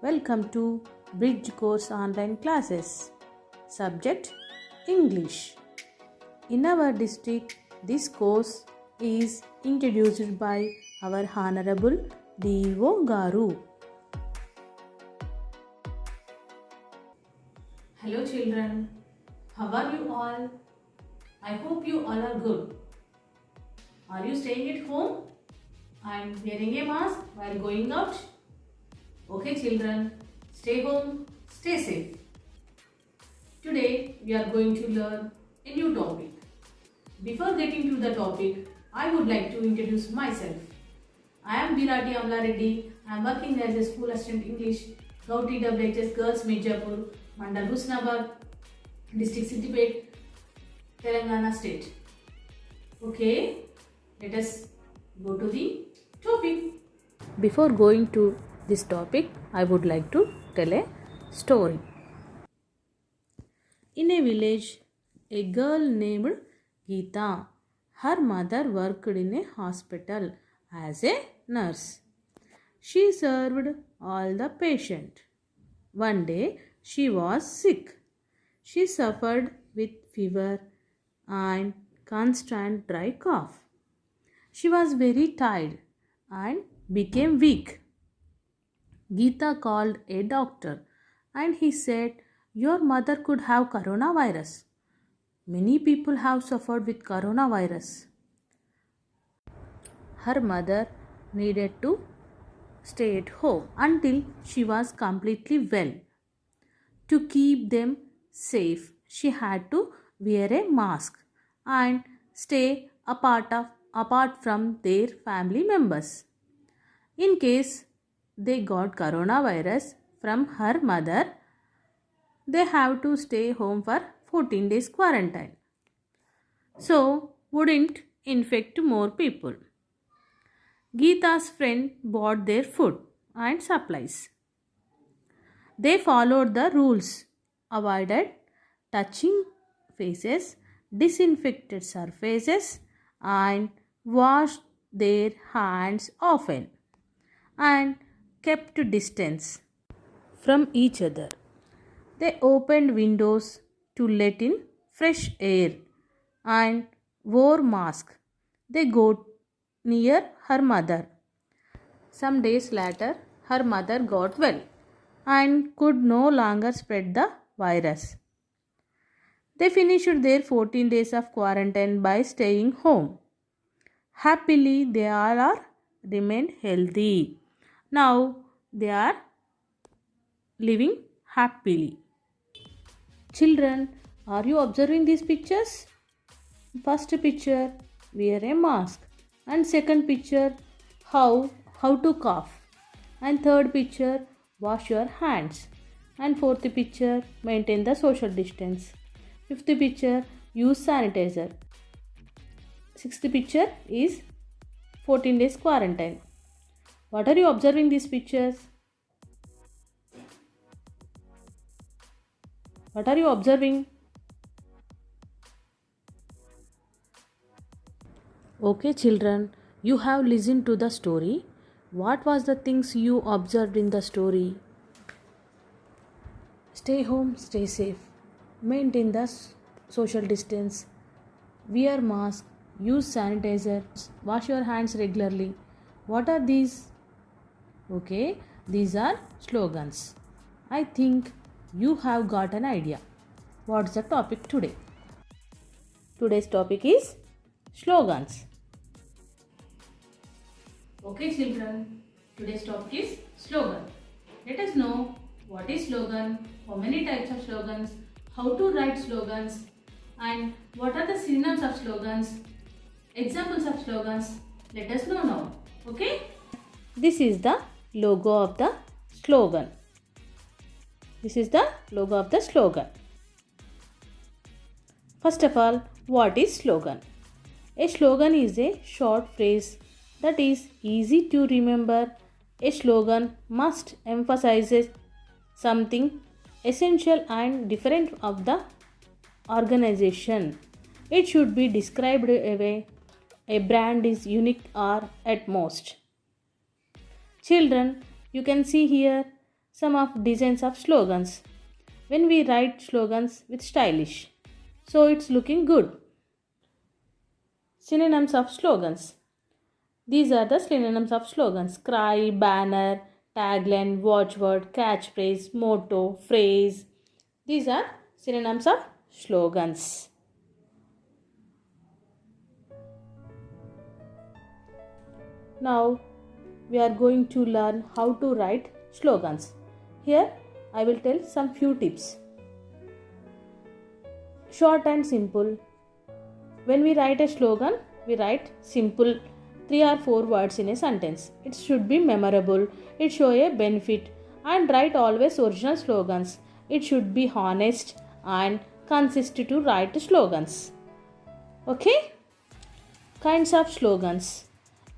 Welcome to Bridge Course Online Classes. Subject English. In our district, this course is introduced by our Honorable D.O. Garu. Hello children, how are you all? I hope you all are good. Are you staying at home and wearing a mask while going out? Okay children, stay home, stay safe. Today we are going to learn a new topic. Before getting to the topic, I would like to introduce myself. I am Virati Amla Reddy. I am working as a school assistant English, Gauti WHS Girls Mijapur, Mandal Husnabad, District Siddipet, Telangana State. Okay, let us go to the topic. Before going to this topic, I would like to tell a story. In a village, a girl named Geeta. Her mother worked in a hospital as a nurse. She served all the patients. One day, she was sick. She suffered with fever and constant dry cough. She was very tired and became weak. Geeta called a doctor and he said, "Your mother could have coronavirus. Many people have suffered with coronavirus." Her mother needed to stay at home until she was completely well. To keep them safe, she had to wear a mask and stay apart from their family members. In case they got coronavirus from her mother, they have to stay home for 14 days quarantine. So, wouldn't infect more people. Geeta's friend bought their food and supplies. They followed the rules, avoided touching faces, disinfected surfaces, and washed their hands often, and kept distance from each other. They opened windows to let in fresh air and wore masks. They got near her mother. Some days later, her mother got well and could no longer spread the virus. They finished their 14 days of quarantine by staying home. Happily, they all are remained healthy. Now they are living happily. Children, are you observing these pictures? First picture, wear a mask, and second picture, how to cough, and third picture, wash your hands, and fourth picture, maintain the social distance. Fifth picture, use sanitizer. Sixth picture is 14 days quarantine. What are you observing these pictures? What are you observing? Okay, children, you have listened to the story. What was the things you observed in the story? Stay home, stay safe. Maintain the social distance. Wear mask. Use sanitizer. Wash your hands regularly. What are these? Okay, these are slogans. I think you have got an idea. What's the topic today? Today's topic is slogans. Okay children, today's topic is slogan. Let us know what is slogan, how many types of slogans, how to write slogans, and what are the synonyms of slogans, examples of slogans. Let us know now. Okay? This is the logo of the slogan. This is the logo of the slogan. First of all, what is slogan? A slogan is a short phrase that is easy to remember. A slogan must emphasize something essential and different of the organization. It should be described a way a brand is unique or at most. Children, you can see here some of designs of slogans. When we write slogans with stylish, so it's looking good. Synonyms of slogans. These are the synonyms of slogans: cry, banner, tagline, watchword, catchphrase, motto, phrase. These are synonyms of slogans. Now we are going to learn how to write slogans. Here I will tell some few tips. Short and simple. When we write a slogan, we write simple 3 or 4 words in a sentence. It should be memorable, it show a benefit, and write always original slogans. It should be honest and consistent to write slogans. Okay? Kinds of slogans.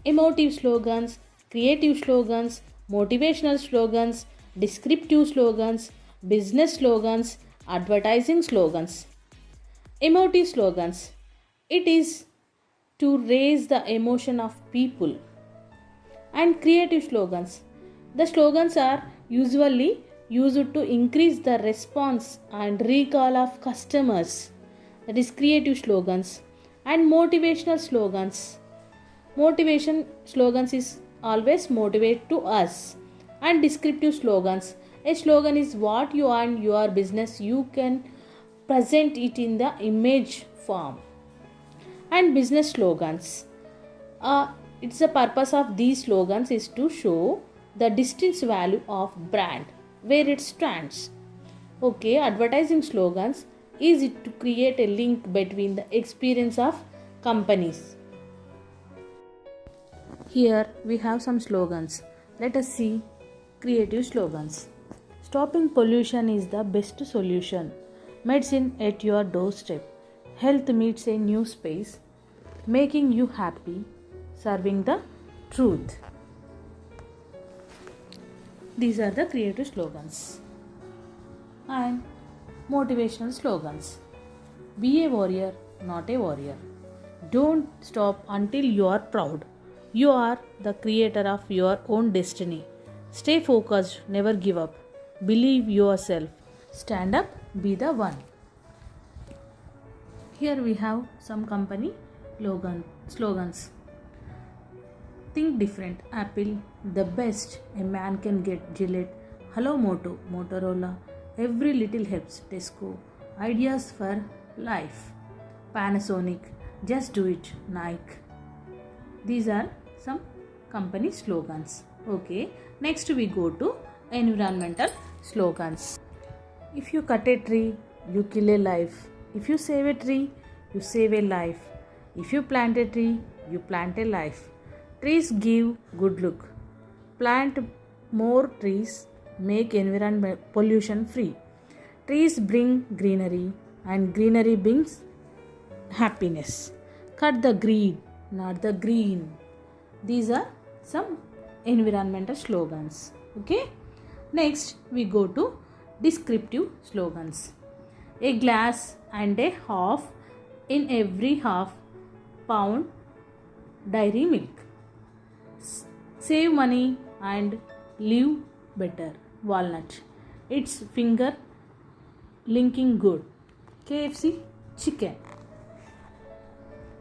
Emotive slogans, creative slogans, motivational slogans, descriptive slogans, business slogans, advertising slogans. Emotive slogans. It is to raise the emotion of people. And creative slogans. The slogans are usually used to increase the response and recall of customers. That is creative slogans. And motivational slogans. Motivation slogans is always motivate to us. And descriptive slogans. A slogan is what you and your business you can present it in the image form. And business slogans. It's the purpose of these slogans is to show the distinct value of brand, where it stands. Okay, advertising slogans is it to create a link between the experience of companies. Here we have some slogans. Let us see creative slogans. Stopping pollution is the best solution. Medicine at your doorstep. Health meets a new space. Making you happy. Serving the truth. These are the creative slogans. And motivational slogans. Be a warrior, not a warrior. Don't stop until you are proud. You are the creator of your own destiny. Stay focused, never give up. Believe yourself. Stand up, be the one. Here we have some company slogans. Think different. Apple, the best a man can get. Gillette, hello Moto, Motorola, every little helps. Tesco, ideas for life. Panasonic, just do it. Nike. These are some company slogans. Okay, next we go to environmental slogans. If you cut a tree, you kill a life. If you save a tree, you save a life. If you plant a tree, you plant a life. Trees give good look. Plant more trees, make environment pollution free. Trees bring greenery and greenery brings happiness. Cut the greed, not the green. These are some environmental slogans. Okay. Next we go to descriptive slogans. A glass and a half in every half pound dairy milk. Save money and live better. Walnut. It's finger linking good. KFC chicken.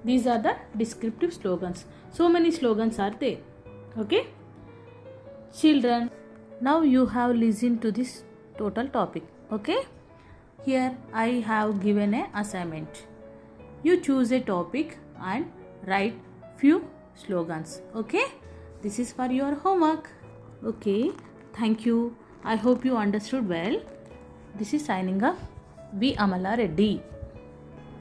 These are the descriptive slogans. So many slogans are there. Okay. Children, now you have listened to this total topic. Okay. Here I have given an assignment. You choose a topic and write few slogans. Okay. This is for your homework. Okay. Thank you. I hope you understood well. This is signing off. V. Amala Reddy.